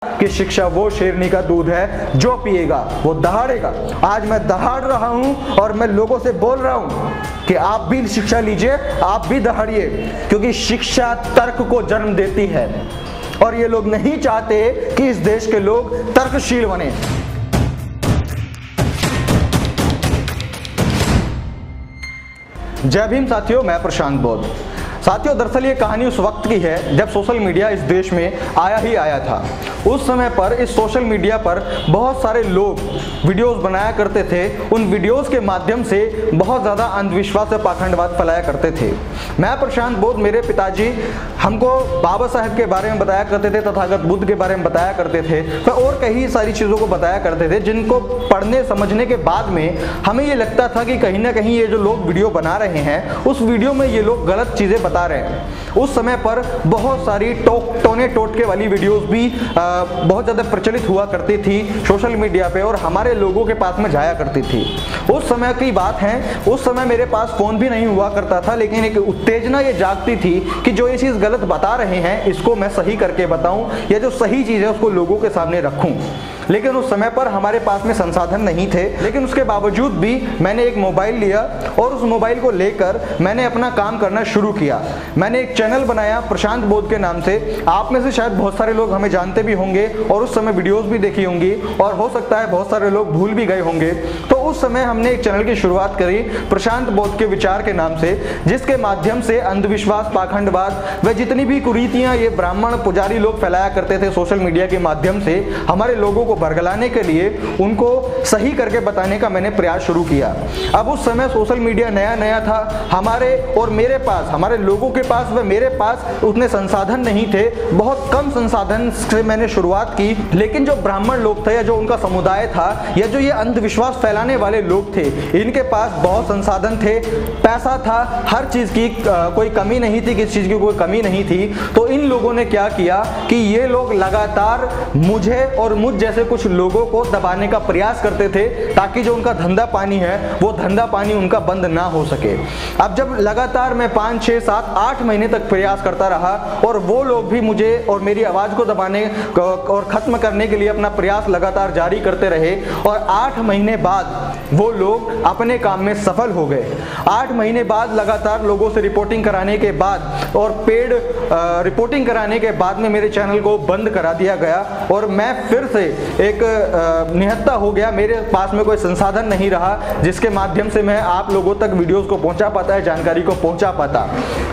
कि शिक्षा वो शेरनी का दूध है, जो पिएगा वो दहाड़ेगा। आज मैं दहाड़ रहा हूं और मैं लोगों से बोल रहा हूं कि आप भी शिक्षा लीजिए, आप भी दहाड़िए, क्योंकि शिक्षा तर्क को जन्म देती है और ये लोग नहीं चाहते कि इस देश के लोग तर्कशील बने। जय भीम साथियों, मैं प्रशांत बौद्ध। साथियों, दरअसल ये कहानी उस वक्त की है जब सोशल मीडिया इस देश में आया ही आया था। उस समय पर इस सोशल मीडिया पर बहुत सारे लोग वीडियोस बनाया करते थे। उन वीडियोस के माध्यम से बहुत ज़्यादा अंधविश्वास और पाखंडवाद फैलाया करते थे। मैं प्रशांत बौद्ध, मेरे पिताजी हमको बाबा साहेब के बारे में बताया करते थे, तथागत बुद्ध के बारे में बताया करते थे, तो और कई सारी चीज़ों को बताया करते थे, जिनको पढ़ने समझने के बाद में हमें ये लगता था कि कहीं ना कहीं ये जो लोग वीडियो बना रहे हैं, उस वीडियो में ये लोग गलत चीज़ें बता रहे हैं। उस समय पर बहुत सारी टोने टोटके वाली वीडियोस भी बहुत ज़्यादा प्रचलित हुआ करती थी सोशल मीडिया पे और हमारे लोगों के पास में जाया करती थी। उस समय की बात है, उस समय मेरे पास फ़ोन भी नहीं हुआ करता था, लेकिन एक उत्तेजना ये जागती थी कि जो ये चीज़ गलत बता रहे हैं इसको मैं सही करके बताऊं, या जो सही चीज़ है उसको लोगों के सामने रखूं। लेकिन उस समय पर हमारे पास में संसाधन नहीं थे, लेकिन उसके बावजूद भी मैंने एक मोबाइल लिया और उस मोबाइल को लेकर मैंने अपना काम करना शुरू किया। मैंने एक चैनल बनाया प्रशांत बौद्ध के नाम से। आप में से शायद बहुत सारे लोग हमें जानते भी होंगे और उस समय वीडियोस भी देखी होंगी, और हो सकता है बहुत सारे लोग भूल भी गए होंगे। तो उस समय हमने एक चैनल की शुरुआत करी प्रशांत बौद्ध के विचार के नाम से, जिसके माध्यम से अंधविश्वास, पाखंडवाद व जितनी भी कुरीतियां ये ब्राह्मण पुजारी लोग फैलाया करते थे सोशल मीडिया के माध्यम से, हमारे लोगों को बरगलाने के लिए उनको सही करके बताने का मैंने प्रयास शुरू किया। अब उस समय सोशल मीडिया नया नया था, हमारे और मेरे पास, हमारे लोगों के पास व मेरे पास उतने संसाधन नहीं थे। बहुत कम संसाधन से मैंने शुरुआत की, लेकिन जो ब्राह्मण लोग थे या जो उनका समुदाय था या जो ये अंधविश्वास फैलाने वाले लोग थे, इनके पास बहुत संसाधन थे, पैसा था, हर चीज़ की कोई कमी नहीं थी, किसी चीज़ की कोई कमी नहीं थी। तो इन लोगों ने क्या किया कि ये लोग लगातार मुझे और मुझ जैसे कुछ लोगों को दबाने का प्रयास करते थे, ताकि जो उनका धंधा पानी है वो धंधा पानी उनका बंद ना हो सके। अब जब लगातार मैं 5, 6, 7, 8 महीने तक प्रयास करता रहा और वो लोग भी मुझे और मेरी आवाज़ को दबाने और ख़त्म करने के लिए अपना प्रयास लगातार जारी करते रहे, और 8 महीने बाद वो लोग अपने काम में सफल हो गए। 8 महीने बाद लगातार लोगों से रिपोर्टिंग कराने के बाद और पेड रिपोर्टिंग कराने के बाद में मेरे चैनल को बंद करा दिया गया और मैं फिर से एक निहत्था हो गया। मेरे पास में कोई संसाधन नहीं रहा जिसके माध्यम से मैं आप लोगों तक वीडियोस को पहुंचा पाता है, जानकारी को पहुंचा पाता।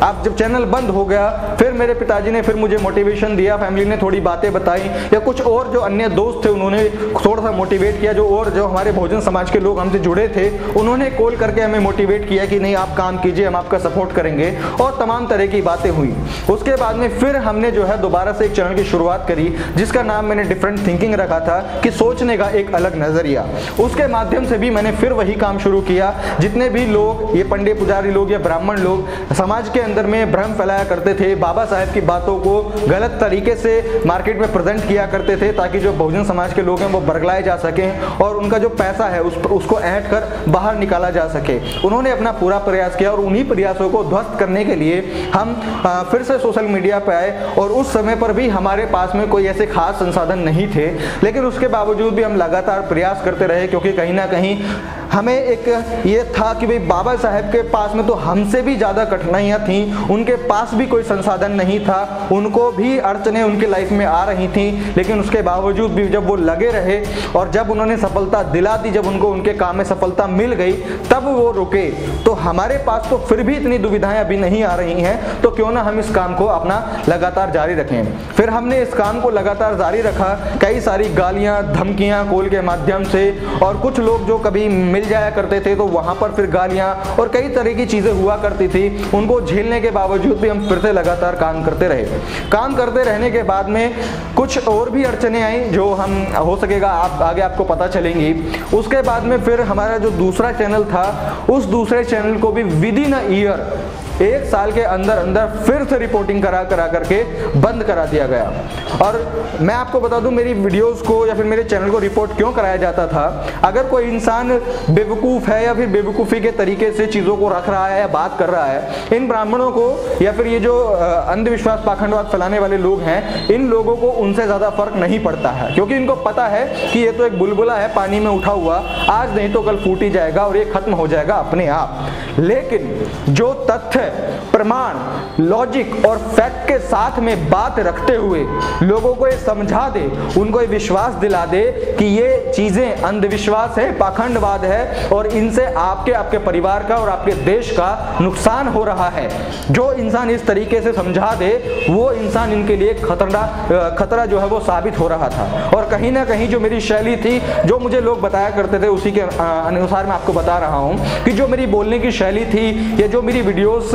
अब जब चैनल बंद हो गया, फिर मेरे पिताजी ने फिर मुझे मोटिवेशन दिया, फैमिली ने थोड़ी बातें बताई, या कुछ और जो अन्य दोस्त थे उन्होंने थोड़ा सा मोटिवेट किया, जो हमारे बहुजन समाज के लोग हमसे जुड़े थे उन्होंने कॉल करके हमें मोटिवेट किया कि नहीं, आप काम कीजिए, हम आपका सपोर्ट करेंगे, और तमाम तरह की बातें हुई। उसके बाद में फिर हमने जो है दोबारा से एक चैनल की शुरुआत करी, जिसका नाम मैंने डिफरेंट थिंकिंग रखा था, कि सोचने का एक अलग नजरिया। उसके माध्यम से भी मैंने फिर वही काम शुरू किया। जितने भी लोग, ये पंडित पुजारी लोग या ब्राह्मण लोग समाज के अंदर में भ्रम फैलाया करते थे, बाबा साहेब की बातों को गलत तरीके से मार्केट में प्रेजेंट किया करते थे, ताकि जो बहुजन समाज के लोग हैं वो बरगलाए जा सकें और उनका जो पैसा है उसको ऐंठ कर बाहर निकाला जा सके, उन्होंने अपना पूरा प्रयास किया। और उन्हीं प्रयासों को ध्वस्त करने के लिए हम फिर से सोशल मीडिया पर आए, और उस समय पर भी हमारे पास में कोई ऐसे खास संसाधन नहीं थे, लेकिन उसके बावजूद भी हम लगातार प्रयास करते रहे, क्योंकि कहीं ना कहीं हमें एक ये था कि भाई बाबा साहेब के पास में तो हमसे भी ज़्यादा कठिनाइयाँ थीं, उनके पास भी कोई संसाधन नहीं था, उनको भी अड़चनें उनकी लाइफ में आ रही थीं, लेकिन उसके बावजूद भी जब वो लगे रहे और जब उन्होंने सफलता दिला दी, जब उनको उनके काम में सफलता मिल गई, तब वो रुके। तो हमारे पास तो फिर भी इतनी दुविधाएं अभी नहीं आ रही हैं, तो क्यों ना हम इस काम को अपना लगातार जारी रखें। फिर हमने इस काम को लगातार जारी रखा, कई सारी गालियाँ, धमकियाँ कॉल के माध्यम से, और कुछ लोग जो कभी मिल जाया करते थे तो वहां पर फिर गालियां और कई तरह की चीजें हुआ करती थी। उनको झेलने के बावजूद भी हम फिर से लगातार काम करते रहे। काम करते रहने के बाद में कुछ और भी अड़चनें आई, जो हम हो सकेगा आगे आपको पता चलेंगी। उसके बाद में फिर हमारा जो दूसरा चैनल था, उस दूसरे चैनल को भी विद इन अ ईयर 1 साल के अंदर अंदर फिर से रिपोर्टिंग करा करके बंद करा दिया गया। और मैं आपको बता दूं, मेरी वीडियोस को या फिर मेरे चैनल को रिपोर्ट क्यों कराया जाता था। अगर कोई इंसान बेवकूफ़ है या फिर बेवकूफ़ी के तरीके से चीज़ों को रख रहा है या बात कर रहा है, इन ब्राह्मणों को या फिर ये जो अंधविश्वास पाखंडवाद फैलाने वाले लोग हैं, इन लोगों को उनसे ज़्यादा फर्क नहीं पड़ता है, क्योंकि इनको पता है कि ये तो एक बुलबुला है पानी में उठा हुआ, आज नहीं तो कल फूट ही जाएगा और ये खत्म हो जाएगा अपने आप। लेकिन जो तथ्य, प्रमाण, लॉजिक और फैक्ट के साथ में बात रखते हुए लोगों को ये समझा दे, उनको ये विश्वास दिला दे कि ये चीजें अंधविश्वास है, पाखंडवाद है और इनसे आपके परिवार का और आपके देश का नुकसान हो रहा है, जो इंसान इस तरीके से समझा दे वो इंसान इनके लिए खतरा जो है वो साबित हो रहा था। और कहीं ना कहीं जो मेरी शैली थी, जो मुझे लोग बताया करते थे, उसी के अनुसार मैं आपको बता रहा हूं कि जो मेरी बोलने की शैली थी या जो मेरी वीडियोस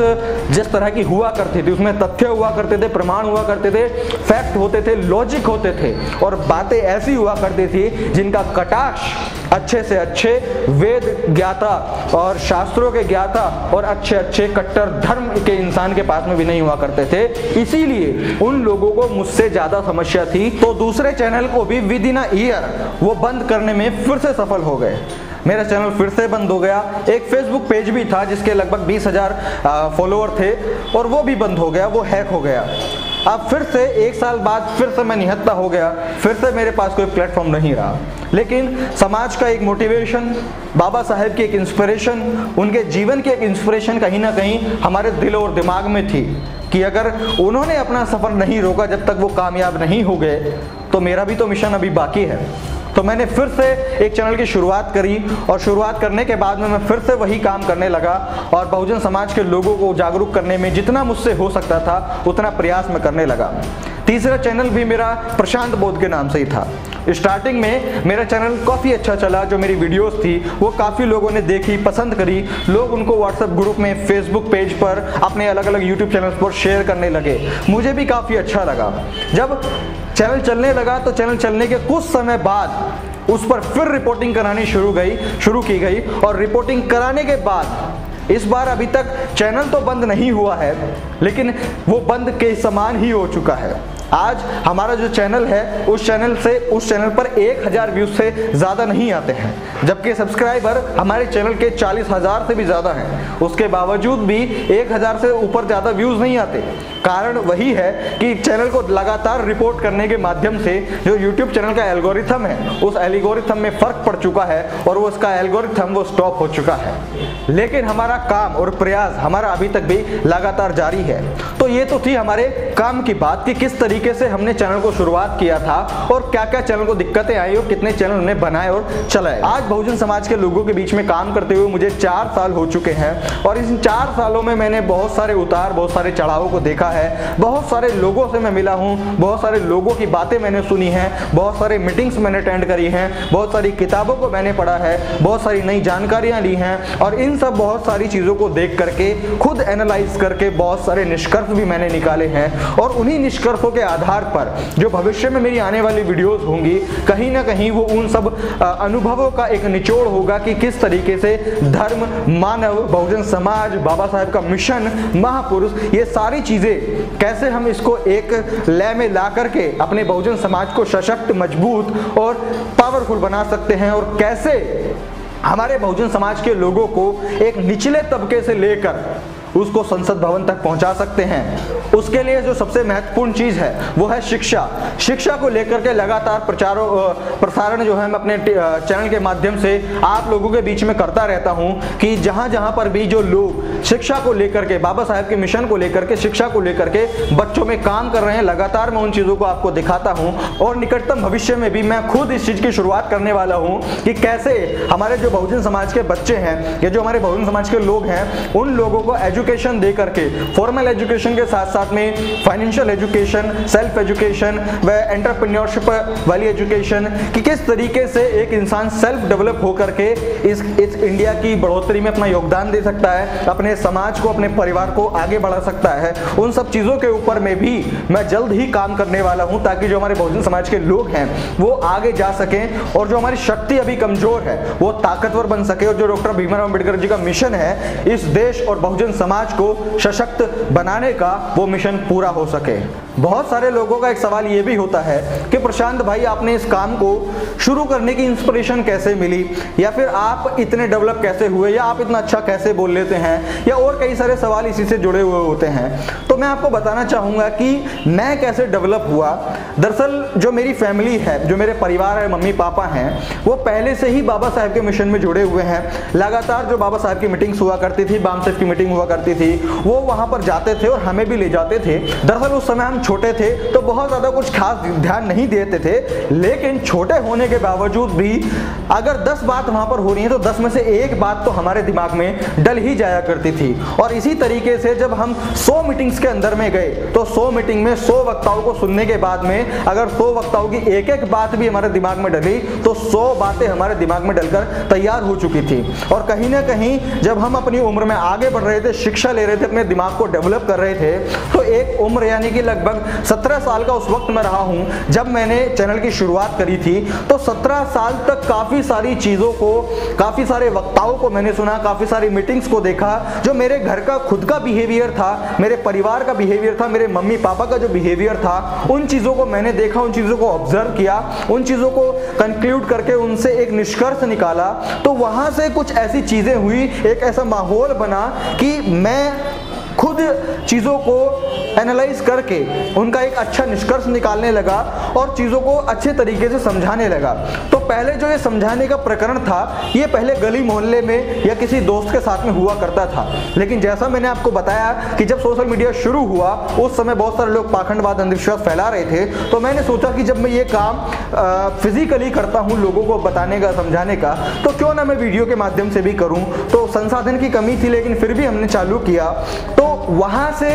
जिस तरह की हुआ करती थी, उसमें तथ्य हुआ करते थे, प्रमाण हुआ करते थे, फैक्ट होते थे, लॉजिक होते थे और बातें ऐसी हुआ करती थी जिनका कटाक्ष अच्छे से अच्छे वेद ज्ञाता और शास्त्रों के ज्ञाता और अच्छे अच्छे कट्टर धर्म के इंसान के पास में भी नहीं हुआ करते थे। इसीलिए उन लोगों को मुझसे ज्यादा समस्या थी, तो दूसरे चैनल को भी विद इन अ ईयर वो बंद करने में फिर से सफल हो गए। मेरा चैनल फिर से बंद हो गया। एक फेसबुक पेज भी था जिसके लगभग 20,000 फॉलोअर थे और वो भी बंद हो गया, वो हैक हो गया। अब फिर से 1 साल बाद फिर से मैं निहत्था हो गया, फिर से मेरे पास कोई प्लेटफॉर्म नहीं रहा। लेकिन समाज का एक मोटिवेशन, बाबा साहेब की एक इंस्पिरेशन, उनके जीवन की एक इंस्पिरेशन कहीं ना कहीं हमारे दिल और दिमाग में थी कि अगर उन्होंने अपना सफ़र नहीं रोका जब तक वो कामयाब नहीं हो गए, तो मेरा भी तो मिशन अभी बाकी है। तो मैंने फिर से एक चैनल की शुरुआत करी और शुरुआत करने के बाद में मैं फिर से वही काम करने लगा और बहुजन समाज के लोगों को जागरूक करने में जितना मुझसे हो सकता था उतना प्रयास मैं करने लगा। तीसरा चैनल भी मेरा प्रशांत बोध के नाम से ही था। स्टार्टिंग में मेरा चैनल काफ़ी अच्छा चला, जो मेरी वीडियोस थी वो काफ़ी लोगों ने देखी, पसंद करी, लोग उनको व्हाट्सएप ग्रुप में, फेसबुक पेज पर, अपने अलग अलग यूट्यूब चैनल्स पर शेयर करने लगे। मुझे भी काफ़ी अच्छा लगा। जब चैनल चलने लगा तो चैनल चलने के कुछ समय बाद उस पर फिर रिपोर्टिंग करानी शुरू की गई और रिपोर्टिंग कराने के बाद इस बार अभी तक चैनल तो बंद नहीं हुआ है, लेकिन वो बंद के समान ही हो चुका है। आज हमारा जो चैनल है उस चैनल पर 1,000 व्यूज से ज़्यादा नहीं आते हैं, जबकि सब्सक्राइबर हमारे चैनल के 40,000 से भी ज़्यादा हैं। उसके बावजूद भी 1,000 से ऊपर ज़्यादा व्यूज़ नहीं आते। कारण वही है कि चैनल को लगातार रिपोर्ट करने के माध्यम से जो YouTube चैनल का एल्गोरिथम है, उस एल्गोरिथम में फ़र्क पड़ चुका है और वो उसका एल्गोरिथम वो स्टॉप हो चुका है। लेकिन हमारा काम और प्रयास हमारा अभी तक भी लगातार जारी है। तो ये तो थी हमारे काम की बात कि किस तरीके से हमने चैनल को शुरुआत किया था और क्या क्या चैनल को दिक्कतें आई और कितने चैनल हमने बनाए और चलाए। आज बहुजन समाज के लोगों के बीच में काम करते हुए मुझे 4 साल हो चुके हैं और इन 4 सालों में मैंने बहुत सारे उतार, बहुत सारे चढ़ावों को देखा है। बहुत सारे लोगों से मैं मिला हूँ, बहुत सारे लोगों की बातें मैंने सुनी हैं, बहुत सारे मीटिंग्स मैंने अटेंड करी हैं, बहुत सारी किताबों को मैंने पढ़ा है, बहुत सारी नई जानकारियाँ ली हैं और इन सब बहुत सारी चीज़ों को देख करके, खुद एनालाइज करके बहुत सारे निष्कर्ष भी मैंने निकाले हैं। और उन्हीं निष्कर्षों के आधार पर जो भविष्य में मेरी आने वाली वीडियोस होंगी, कहीं ना कहीं वो उन सब अनुभवों का एक निचोड़ होगा कि किस तरीके से धर्म, मानव, बहुजन समाज, बाबा साहेब का मिशन, महापुरुष, ये सारी चीज़ें कैसे हम इसको एक लय में ला करके अपने बहुजन समाज को सशक्त, मजबूत और पावरफुल बना सकते हैं और कैसे हमारे बहुजन समाज के लोगों को एक निचले तबके से लेकर उसको संसद भवन तक पहुंचा सकते हैं। उसके लिए जो सबसे महत्वपूर्ण चीज़ है वो है शिक्षा। शिक्षा को लेकर के लगातार प्रसारण जो है मैं अपने चैनल के माध्यम से आप लोगों के बीच में करता रहता हूं कि जहां जहां पर भी जो लोग शिक्षा को लेकर के, बाबा साहेब के मिशन को लेकर के, शिक्षा को लेकर के बच्चों में काम कर रहे हैं, लगातार मैं उन चीज़ों को आपको दिखाता हूँ। और निकटतम भविष्य में भी मैं खुद इस चीज़ की शुरुआत करने वाला हूँ कि कैसे हमारे जो बहुजन समाज के बच्चे हैं या जो हमारे बहुजन समाज के लोग हैं, उन लोगों को एजुकेशन दे करके, फॉर्मल एजुकेशन के साथ साथ में फाइनेंशियल एजुकेशन, सेल्फ एजुकेशन व एंटरप्रेन्योरशिप वाली एजुकेशन, कि किस तरीके से एक इंसान सेल्फ डेवलप होकर के इस इंडिया की बढ़ोतरी में अपना योगदान दे सकता है, अपने समाज को, अपने परिवार को आगे बढ़ा सकता है। उन सब चीज़ों के ऊपर में भी मैं जल्द ही काम करने वाला हूं ताकि जो हमारे बहुजन समाज के लोग हैं वो आगे जा सकें और जो हमारी शक्ति अभी कमजोर है वो ताकतवर बन सके और जो डॉक्टर भीमराव अम्बेडकर जी का मिशन है इस देश और बहुजन समाज को सशक्त बनाने का वो मिशन पूरा हो सके। बहुत सारे लोगों का एक सवाल ये भी होता है कि प्रशांत भाई, आपने इस काम को शुरू करने की इंस्पिरेशन कैसे मिली, या फिर आप इतने डेवलप कैसे हुए, या आप इतना अच्छा कैसे बोल लेते हैं, या और कई सारे सवाल इसी से जुड़े हुए होते हैं। तो मैं आपको बताना चाहूँगा कि मैं कैसे डेवलप हुआ। दरअसल जो मेरी फैमिली है, जो मेरे परिवार है, मम्मी पापा हैं, वो पहले से ही बाबा साहब के मिशन में जुड़े हुए हैं। लगातार जो बाबा साहब की मीटिंग्स हुआ करती थी, बामसेफ की मीटिंग हुआ करती थी, वो वहाँ पर जाते थे और हमें भी ले जाते थे। दरअसल उस समय हम छोटे थे तो बहुत ज़्यादा कुछ खास ध्यान नहीं देते थे, लेकिन छोटे होने के बावजूद भी अगर 10 बात वहाँ पर हो रही है तो 10 में से एक बात तो हमारे दिमाग में डल ही जाया करती थी। और इसी तरीके से जब हम 100 मीटिंग्स के अंदर में गए तो 100 मीटिंग में 100 वक्ताओं को सुनने के बाद में अगर 100 वक्ताओं की एक एक बात भी हमारे दिमाग में डली तो 100 बातें हमारे दिमाग में डलकर तैयार हो चुकी थी। और कहीं ना कहीं जब हम अपनी उम्र में आगे बढ़ रहे थे, शिक्षा ले रहे थे, अपने दिमाग को डेवलप कर रहे थे, तो एक उम्र यानी कि लगभग 17 साल का उस वक्त मैं रहा हूं जब मैंने चैनल की शुरुआत करी थी। तो 17 साल तक काफी सारी चीजों को, काफी सारे वक्ताओं को मैंने सुना, काफी सारी मीटिंग्स को देखा। जो मेरे घर का खुद का बिहेवियर था, मेरे परिवार का बिहेवियर था, मेरे मम्मी पापा का जो बिहेवियर था, उन चीजों को मैंने देखा, उन चीजों को ऑब्जर्व किया, उन चीजों को कंक्लूड करके उनसे एक निष्कर्ष निकाला। तो वहां से कुछ ऐसी चीजें हुई, एक ऐसा माहौल बना कि मैं खुद चीज़ों को एनालाइज करके उनका एक अच्छा निष्कर्ष निकालने लगा और चीज़ों को अच्छे तरीके से समझाने लगा। तो पहले जो ये समझाने का प्रकरण था, ये पहले गली मोहल्ले में या किसी दोस्त के साथ में हुआ करता था। लेकिन जैसा मैंने आपको बताया कि जब सोशल मीडिया शुरू हुआ उस समय बहुत सारे लोग पाखंडवाद, अंधविश्वास फैला रहे थे। तो मैंने सोचा कि जब मैं ये काम फिजिकली करता हूँ लोगों को बताने का, समझाने का, तो क्यों ना मैं वीडियो के माध्यम से भी करूँ। तो संसाधन की कमी थी लेकिन फिर भी हमने चालू किया। तो वहाँ से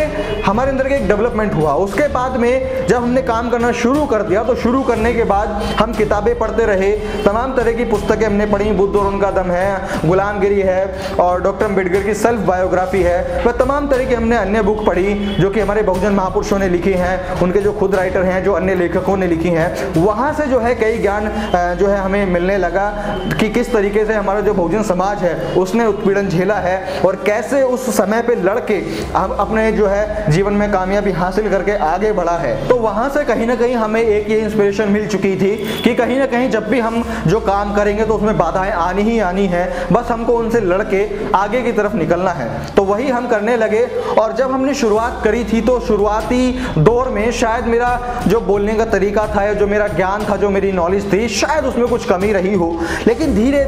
हमारे अंदर एक डेवलपमेंट हुआ। उसके बाद में जब हमने काम करना शुरू कर दिया तो शुरू करने के बाद हम किताबें पढ़ते रहे, तमाम तरह की पुस्तकें हमने पढ़ी। बुद्ध और उनका दम है, गुलामगिरी है और डॉक्टर अम्बेडकर की सेल्फ बायोग्राफी है, वह तमाम तरह की हमने अन्य बुक पढ़ी जो कि हमारे बहुजन महापुरुषों ने लिखी हैं, उनके जो खुद राइटर हैं, जो अन्य लेखकों ने लिखी हैं। वहाँ से जो है कई ज्ञान जो है हमें मिलने लगा कि किस तरीके से हमारा जो बहुजन समाज है उसने उत्पीड़न झेला है और कैसे उस समय पे लड़के हम अपने जो है जीवन में कामयाबी हासिल करके आगे बढ़ा है। तो वहां से कहीं ना कहीं हमें एक ये इंस्पिरेशन मिल चुकी थी कि कहीं ना कहीं जब भी हम जो काम करेंगे तो उसमें बाधाएं आनी ही आनी है, बस हमको उनसे लड़के आगे की तरफ निकलना है। तो वही हम करने लगे। और जब हमने शुरुआत करी थी तो शुरुआती दौर में शायद मेरा जो बोलने का तरीका था या जो मेरा ज्ञान था, जो मेरी नॉलेज थी, शायद उसमें कुछ कमी रही हो। लेकिन धीरे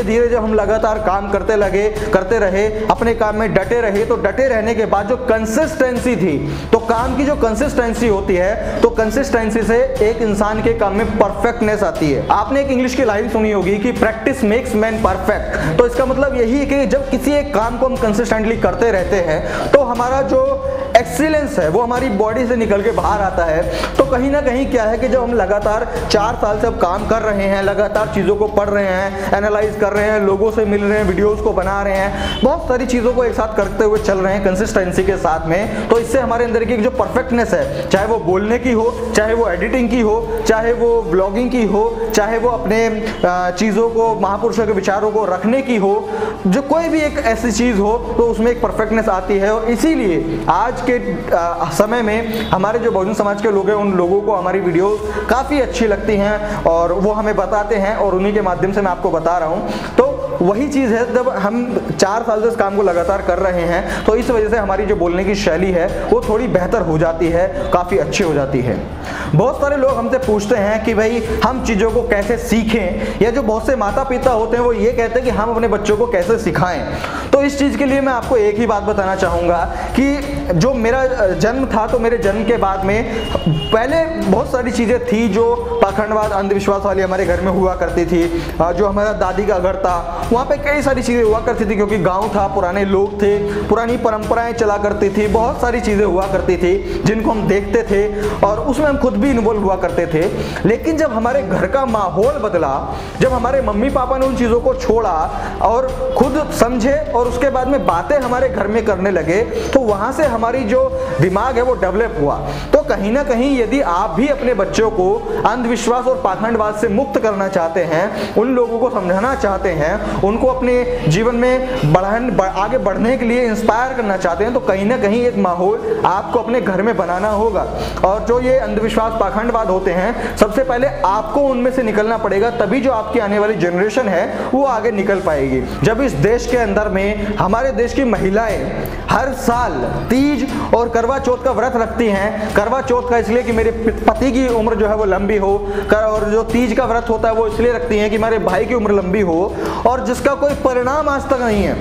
धीरे जब हम लगातार काम करते रहे, अपने काम में डटे रहे, तो डटे रहने के बाद जो कंसिस्टेंसी थी, तो काम की जो कंसिस्टेंसी होती है, तो कंसिस्टेंसी से एक इंसान के काम में परफेक्टनेस आती है। आपने एक इंग्लिश की लाइन सुनी होगी कि प्रैक्टिस मेक्स मैन परफेक्ट। तो इसका मतलब यही है कि जब किसी एक काम को हम कंसिस्टेंटली करते रहते हैं तो हमारा जो एक्सीलेंस है वो हमारी बॉडी से निकल के बाहर आता है। तो कहीं ना कहीं क्या है कि जब हम लगातार 4 साल से अब काम कर रहे हैं, लगातार चीज़ों को पढ़ रहे हैं, एनालाइज कर रहे हैं, लोगों से मिल रहे हैं, वीडियोस को बना रहे हैं, बहुत सारी चीज़ों को एक साथ करते हुए चल रहे हैं कंसिस्टेंसी के साथ में, तो इससे हमारे अंदर की जो परफेक्टनेस है, चाहे वो बोलने की हो, चाहे वो एडिटिंग की हो, चाहे वो ब्लॉगिंग की हो, चाहे वो अपने चीज़ों को, महापुरुषों के विचारों को रखने की हो, जो कोई भी एक ऐसी चीज़ हो तो उसमें एक परफेक्टनेस आती है। और इसीलिए आज के समय में हमारे जो बहुजन समाज के लोग हैं उन लोगों को हमारी वीडियो काफ़ी अच्छी लगती हैं और वो हमें बताते हैं और उन्हीं के माध्यम से मैं आपको बता रहा हूँ। तो वही चीज़ है, जब हम 4 साल से इस काम को लगातार कर रहे हैं तो इस वजह से हमारी जो बोलने की शैली है वो थोड़ी बेहतर हो जाती है, काफ़ी अच्छी हो जाती है। बहुत सारे लोग हमसे पूछते हैं कि भाई हम चीज़ों को कैसे सीखें, या जो बहुत से माता पिता होते हैं वो ये कहते हैं कि हम अपने बच्चों को कैसे सिखाएं। तो इस चीज़ के लिए मैं आपको एक ही बात बताना चाहूँगा कि जो मेरा जन्म था, तो मेरे जन्म के बाद में पहले बहुत सारी चीज़ें थी जो पाखंडवाद, अंधविश्वास वाली हमारे घर में हुआ करती थी। जो हमारा दादी का घर था वहाँ पे कई सारी चीज़ें हुआ करती थी, क्योंकि गांव था, पुराने लोग थे, पुरानी परंपराएं चला करती थी, बहुत सारी चीज़ें हुआ करती थी जिनको हम देखते थे और उसमें हम खुद भी इन्वॉल्व हुआ करते थे। लेकिन जब हमारे घर का माहौल बदला, जब हमारे मम्मी पापा ने उन चीज़ों को छोड़ा और खुद समझे और उसके बाद में बातें हमारे घर में करने लगे, तो वहाँ से हमारी जो दिमाग है वो डेवलप हुआ। तो कहीं ना कहीं यदि आप भी अपने बच्चों को अंधविश्वास अंधविश्वास और पाखंडवाद से मुक्त करना चाहते हैं, उन लोगों को समझाना चाहते हैं, उनको अपने जीवन में आगे बढ़ने के लिए इंस्पायर करना चाहते हैं, तो कहीं ना कहीं एक माहौल आपको अपने घर में बनाना होगा। और जो ये अंधविश्वास पाखंडवाद होते हैं, सबसे पहले आपको उनमें से निकलना पड़ेगा, तभी जो आपकी आने वाली जनरेशन है वो आगे निकल पाएगी। जब इस देश के अंदर में हमारे देश की महिलाएं हर साल तीज और करवा चौथ का व्रत रखती हैं, करवा चौथ का इसलिए कि मेरे पति की उम्र जो है वो लंबी हो, और जो तीज का व्रत होता है वो इसलिए रखती हैं कि मेरे भाई की उम्र लंबी हो, और जिसका कोई परिणाम आज तक नहीं है।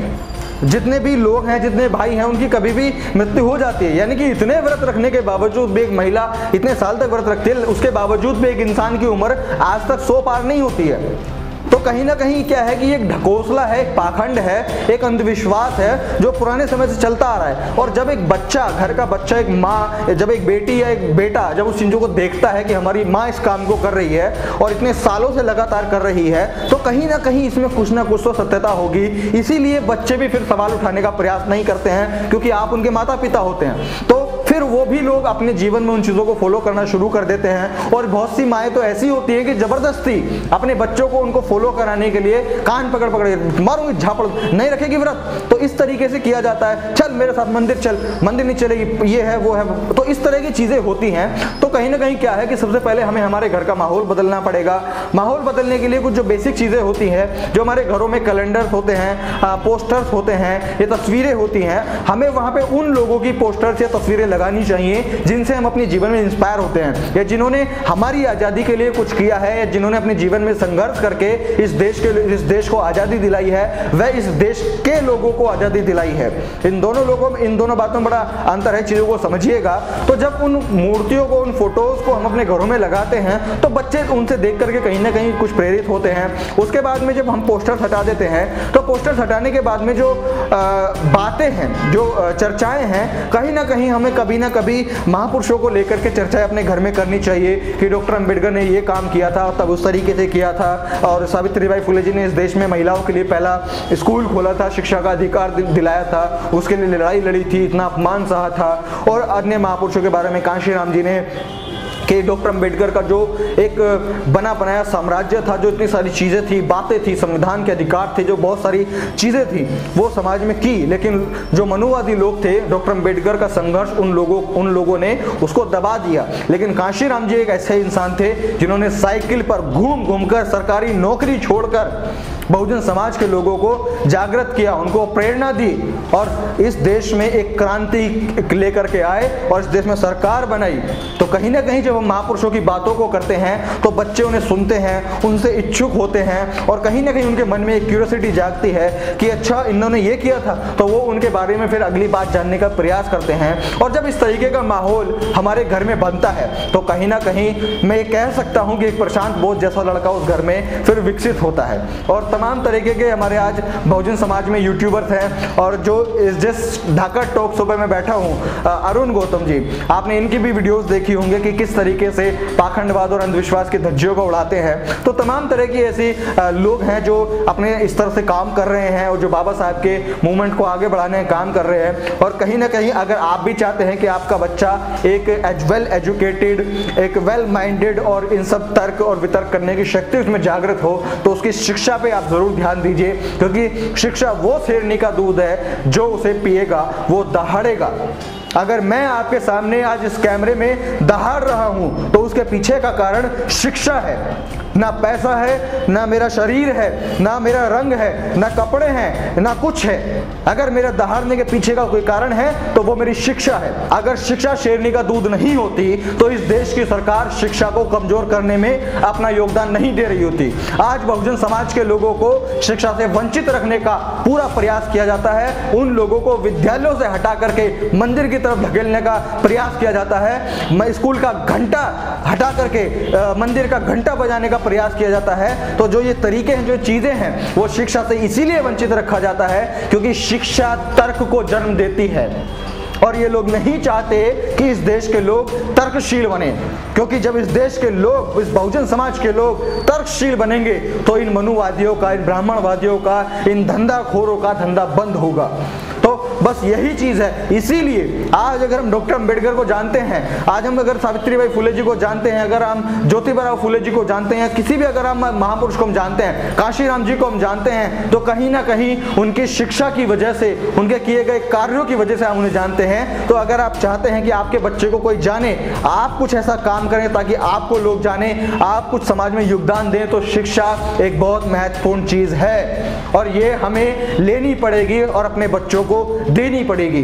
जितने भी लोग हैं, जितने भाई हैं, उनकी कभी भी मृत्यु हो जाती है। यानी कि इतने व्रत रखने के बावजूद भी एक महिला इतने साल तक व्रत रखती है, उसके बावजूद भी एक इंसान की उम्र आज तक 100 पार नहीं होती है। तो कहीं ना कहीं क्या है कि एक ढकोसला है, एक पाखंड है, एक अंधविश्वास है जो पुराने समय से चलता आ रहा है। और जब एक बच्चा, घर का बच्चा, एक माँ, जब एक बेटी या एक बेटा जब उस चीज़ों को देखता है कि हमारी माँ इस काम को कर रही है और इतने सालों से लगातार कर रही है, तो कहीं ना कहीं इसमें कुछ ना कुछ तो सत्यता होगी। इसीलिए बच्चे भी फिर सवाल उठाने का प्रयास नहीं करते हैं, क्योंकि आप उनके माता पिता होते हैं। तो फिर वो भी लोग अपने जीवन में उन चीज़ों को फॉलो करना शुरू कर देते हैं। और बहुत सी माएँ तो ऐसी होती है कि जबरदस्ती अपने बच्चों को उनको फॉलो कराने के लिए कान पकड़ पकड़ मारूंगी झापड़, नहीं रखेगी व्रत, तो इस तरीके से किया जाता है। चल मेरे साथ मंदिर चल, मंदिर नहीं चलेगी, ये है वो है, तो इस तरह की चीज़ें होती हैं। तो कहीं ना कहीं क्या है कि सबसे पहले हमें हमारे घर का माहौल बदलना पड़ेगा। माहौल बदलने के लिए कुछ जो बेसिक चीज़ें होती हैं, जो हमारे घरों में कैलेंडर्स होते हैं, पोस्टर्स होते हैं, ये तस्वीरें होती हैं, हमें वहाँ पे उन लोगों की पोस्टर्स या तस्वीरें लगानी चाहिए जिनसे हम अपने जीवन में इंस्पायर होते हैं, या जिन्होंने हमारी आज़ादी के लिए कुछ किया है, या जिन्होंने अपने जीवन में संघर्ष करके इस देश को आज़ादी दिलाई है, वह इस देश के लोगों को आज़ादी दिलाई है। इन दोनों बातों में बड़ा अंतर है, चीज़ों को समझिएगा। तो जब उन मूर्तियों को, उन फोटोज़ को हम अपने घरों में लगाते हैं, तो बच्चे उनसे देख करके कहीं ना कहीं कुछ प्रेरित होते हैं। उसके बाद में जब हम पोस्टर्स हटा देते हैं, तो पोस्टर्स हटाने के बाद में जो बातें हैं, जो चर्चाएं हैं, कहीं ना कहीं हमें कभी ना कभी महापुरुषों को लेकर के चर्चाएं अपने घर में करनी चाहिए कि डॉक्टर अंबेडकर ने ये काम किया था, तब उस तरीके से किया था, और सावित्रीबाई फुले जी ने इस देश में महिलाओं के लिए पहला स्कूल खोला था, शिक्षा का अधिकार दिलाया था, उसके लिए लड़ाई लड़ी थी, इतना अपमान सहा था। और अन्य महापुरुषों के बारे में कांशीराम जी ने कि डॉक्टर अंबेडकर का जो एक बना बनाया साम्राज्य था, जो इतनी सारी चीज़ें थी, बातें थी, संविधान के अधिकार थे, जो बहुत सारी चीज़ें थी वो समाज में की, लेकिन जो मनुवादी लोग थे, डॉक्टर अंबेडकर का संघर्ष उन लोगों ने उसको दबा दिया। लेकिन कांशीराम जी एक ऐसे इंसान थे जिन्होंने साइकिल पर घूम घूम कर, सरकारी नौकरी छोड़कर बहुजन समाज के लोगों को जागृत किया, उनको प्रेरणा दी, और इस देश में एक क्रांति लेकर के आए और इस देश में सरकार बनाई। तो कहीं ना कहीं जब हम महापुरुषों की बातों को करते हैं, तो बच्चे उन्हें सुनते हैं, उनसे इच्छुक होते हैं, और कहीं ना कहीं उनके मन में एक क्यूरियोसिटी जागती है कि अच्छा इन्होंने ये किया था, तो वो उनके बारे में फिर अगली बात जानने का प्रयास करते हैं। और जब इस तरीके का माहौल हमारे घर में बनता है, तो कहीं ना कहीं मैं ये कह सकता हूँ कि एक प्रशांत बोस जैसा लड़का उस घर में फिर विकसित होता है। और तमाम तरीके के हमारे आज बहुजन समाज में यूट्यूबर्स हैं, और जो जिस ढाका टॉक शो पे मैं बैठा हूँ, अरुण गौतम जी, आपने इनकी भी वीडियोस देखी होंगे कि किस तरीके से पाखंडवाद और अंधविश्वास की धज्जियों को उड़ाते हैं। तो तमाम तरह की ऐसी लोग हैं जो अपने इस तरह से काम कर रहे हैं, और जो बाबा साहब के मूवमेंट को आगे बढ़ाने का काम कर रहे हैं। और कहीं ना कहीं अगर आप भी चाहते हैं कि आपका बच्चा एक वेल एजुकेटेड, एक वेल माइंडेड और इन सब तर्क और वितर्क करने की शक्ति उसमें जागृत हो, तो उसकी शिक्षा पे आप जरूर ध्यान दीजिए, क्योंकि शिक्षा वो शेरनी का दूध है जो उसे पिएगा वो दहाड़ेगा। अगर मैं आपके सामने आज इस कैमरे में दहाड़ रहा हूं, तो उसके पीछे का कारण शिक्षा है। ना पैसा है, ना मेरा शरीर है, ना मेरा रंग है, ना कपड़े हैं, ना कुछ है। अगर मेरा दहाड़ने के पीछे का कोई कारण है तो वो मेरी शिक्षा है। अगर शिक्षा शेरनी का दूध नहीं होती, तो इस देश की सरकार शिक्षा को कमजोर करने में अपना योगदान नहीं दे रही होती। आज बहुजन समाज के लोगों को शिक्षा से वंचित रखने का पूरा प्रयास किया जाता है। उन लोगों को विद्यालयों से हटा करके मंदिर की तरफ धकेलने का प्रयास किया जाता है। स्कूल का घंटा हटा करके मंदिर का घंटा बजाने का प्रयास किया जाता है। तो जो ये तरीके हैं, जो चीजें हैं, वो शिक्षा से इसीलिए वंचित रखा जाता है क्योंकि शिक्षा तर्क को जन्म देती है। और ये लोग नहीं चाहते कि इस देश के लोग तर्कशील बने, क्योंकि जब इस देश के लोग, इस बहुजन समाज के लोग तर्कशील बनेंगे, तो इन मनुवादियों का, इन ब्राह्मणवादियों का, इन धंधाखोरों का धंधा बंद होगा। तो बस यही चीज है। इसीलिए आज अगर हम डॉक्टर अंबेडकर को जानते हैं, आज हम अगर सावित्रीबाई फुले जी को जानते हैं, अगर हम ज्योतिबा फुले जी को जानते हैं, किसी भी अगर हम महापुरुष को हम जानते हैं, काशीराम जी को हम जानते हैं, तो कहीं ना कहीं उनकी शिक्षा की वजह से, उनके किए गए कार्यों की वजह से हम उन्हें जानते हैं। तो अगर आप चाहते हैं कि आपके बच्चे को कोई जाने, आप कुछ ऐसा काम करें ताकि आपको लोग जाने, आप कुछ समाज में योगदान दें, तो शिक्षा एक बहुत महत्वपूर्ण चीज है और ये हमें लेनी पड़ेगी और अपने बच्चों को देनी पड़ेगी।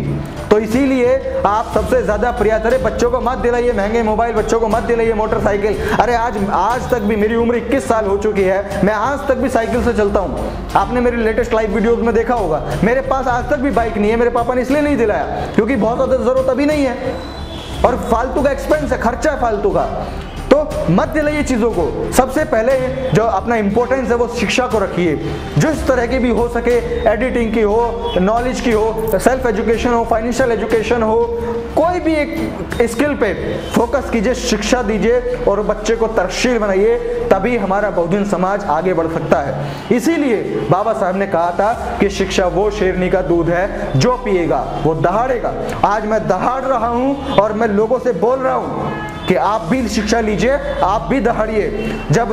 तो इसीलिए आप सबसे ज्यादा प्रयास करें, बच्चों को मत दिलाइए महंगे मोबाइल, बच्चों को मत दिलाइए मोटरसाइकिल। अरे आज तक भी मेरी उम्र 21 साल हो चुकी है, मैं आज तक भी साइकिल से चलता हूँ। आपने मेरी लेटेस्ट लाइव वीडियोस में देखा होगा, मेरे पास आज तक भी बाइक नहीं है। मेरे पापा ने इसलिए नहीं दिलाया क्योंकि बहुत ज्यादा जरूरत अभी नहीं है और फालतू का एक्सपेंस है, खर्चा है फालतू का। तो मत दिलाइए चीजों को। सबसे पहले जो अपना इंपॉर्टेंस है वो शिक्षा को रखिए, जिस तरह की भी हो सके, एडिटिंग की हो, नॉलेज की हो, सेल्फ एजुकेशन हो, फाइनेंशियल एजुकेशन हो, कोई भी एक स्किल पे फोकस कीजिए, शिक्षा दीजिए और बच्चे को तरक्कील बनाइए, तभी हमारा बहुजन समाज आगे बढ़ सकता है। इसीलिए बाबा साहब ने कहा था कि शिक्षा वो शेरनी का दूध है, जो पिएगा वो दहाड़ेगा। आज मैं दहाड़ रहा हूं और मैं लोगों से बोल रहा हूं कि आप भी शिक्षा लीजिए, आप भी दहाड़िए। जब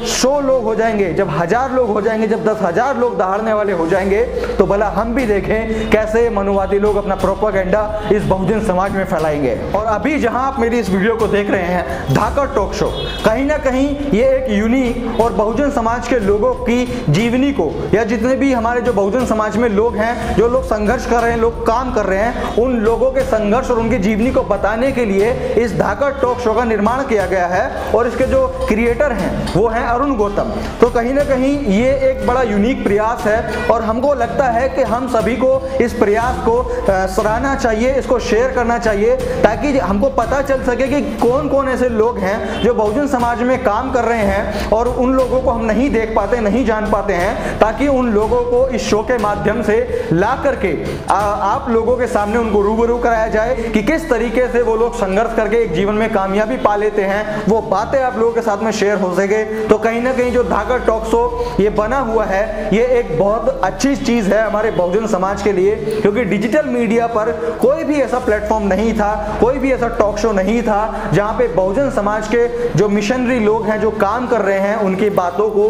100 लोग हो जाएंगे, जब 1000 लोग हो जाएंगे, जब 10,000 लोग दहाड़ने वाले हो जाएंगे, तो भला हम भी देखें कैसे मनुवादी लोग अपना प्रोपेगेंडा इस बहुजन समाज में फैलाएंगे। और अभी जहां आप मेरी इस वीडियो को देख रहे हैं, धाकड़ टॉक शो, कहीं ना कहीं ये एक यूनिक और बहुजन समाज के लोगों की जीवनी को, या जितने भी हमारे जो बहुजन समाज में लोग हैं, जो लोग संघर्ष कर रहे हैं, लोग काम कर रहे हैं, उन लोगों के संघर्ष और उनकी जीवनी को बताने के लिए इस धाकड़ टॉक शो का निर्माण किया गया है। और इसके जो क्रिएटर हैं वो हैं अरुण गौतम। तो कहीं ना कहीं ये एक बड़ा यूनिक प्रयास है और हमको लगता है कि हम सभी को इस प्रयास को सराहना चाहिए, इसको शेयर करना चाहिए, ताकि हमको पता चल सके कि कौन कौन ऐसे लोग हैं जो बहुजन समाज में काम कर रहे हैं और उन लोगों को हम नहीं देख पाते, नहीं जान पाते हैं, ताकि उन लोगों को इस शो के माध्यम से ला करके आप लोगों के सामने उनको रूबरू कराया जाए कि किस तरीके से वो लोग संघर्ष करके एक जीवन में कामयाबी पा लेते हैं, वो बातें आप लोगों के साथ में शेयर हो सके। तो कहीं ना कहीं जो धाकड़ टॉक शो ये बना हुआ है, ये एक बहुत अच्छी चीज है हमारे बहुजन समाज के लिए, क्योंकि डिजिटल मीडिया पर कोई भी ऐसा प्लेटफॉर्म नहीं था, कोई भी ऐसा टॉक शो नहीं था जहां पे बहुजन समाज के जो मिशनरी लोग हैं, जो काम कर रहे हैं, उनकी बातों को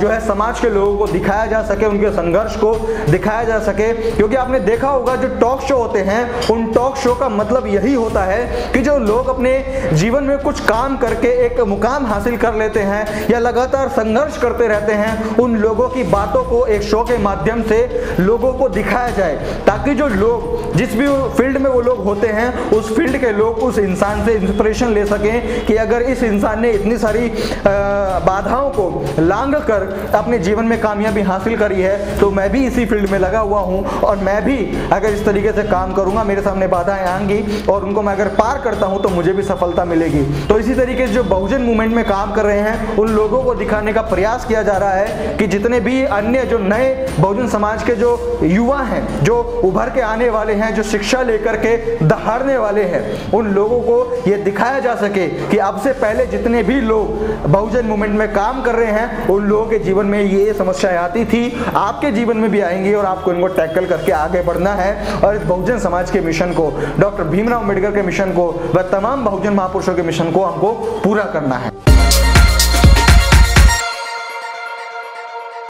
जो है समाज के लोगों को दिखाया जा सके, उनके संघर्ष को दिखाया जा सके। क्योंकि आपने देखा होगा जो टॉक शो होते हैं, उन टॉक शो का मतलब यही होता है कि जो लोग अपने जीवन में कुछ काम करके एक मुकाम हासिल कर लेते हैं या लगातार संघर्ष करते रहते हैं, उन लोगों की बातों को एक शो के माध्यम से लोगों को दिखाया जाए, ताकि जो लोग जिस भी फील्ड में वो लोग होते हैं, उस फील्ड के लोग उस इंसान से इंस्पिरेशन ले सकें कि अगर इस इंसान ने इतनी सारी बाधाओं को लांघ कर अपने जीवन में कामयाबी हासिल करी है, तो मैं भी इसी फील्ड में लगा हुआ हूं और मैं भी अगर इस तरीके से काम करूंगा, मेरे सामने बाधाएं आएंगी और उनको मैं अगर पार करता हूं तो मुझे भी सफलता मिलेगी। तो इसी तरीके से जो बहुजन मूवमेंट में काम कर रहे हैं, उन लोगों को दिखाने का प्रयास किया जा रहा है कि जितने भी अन्य जो नए बहुजन समाज के जो युवा हैं, जो उभर के आने वाले हैं, जो शिक्षा लेकर के दहाड़ने वाले हैं, उन लोगों को ये दिखाया जा सके कि अब से पहले जितने भी लोग बहुजन मूवमेंट में काम कर रहे हैं, उन लोगों के जीवन में ये समस्याएं आती थी, आपके जीवन में भी आएंगी और आपको इनको टैकल करके आगे बढ़ना है और इस बहुजन समाज के मिशन को, डॉक्टर भीमराव अंबेडकर के मिशन को व तमाम बहुजन महापुरुषों के मिशन को हमको पूरा करना है।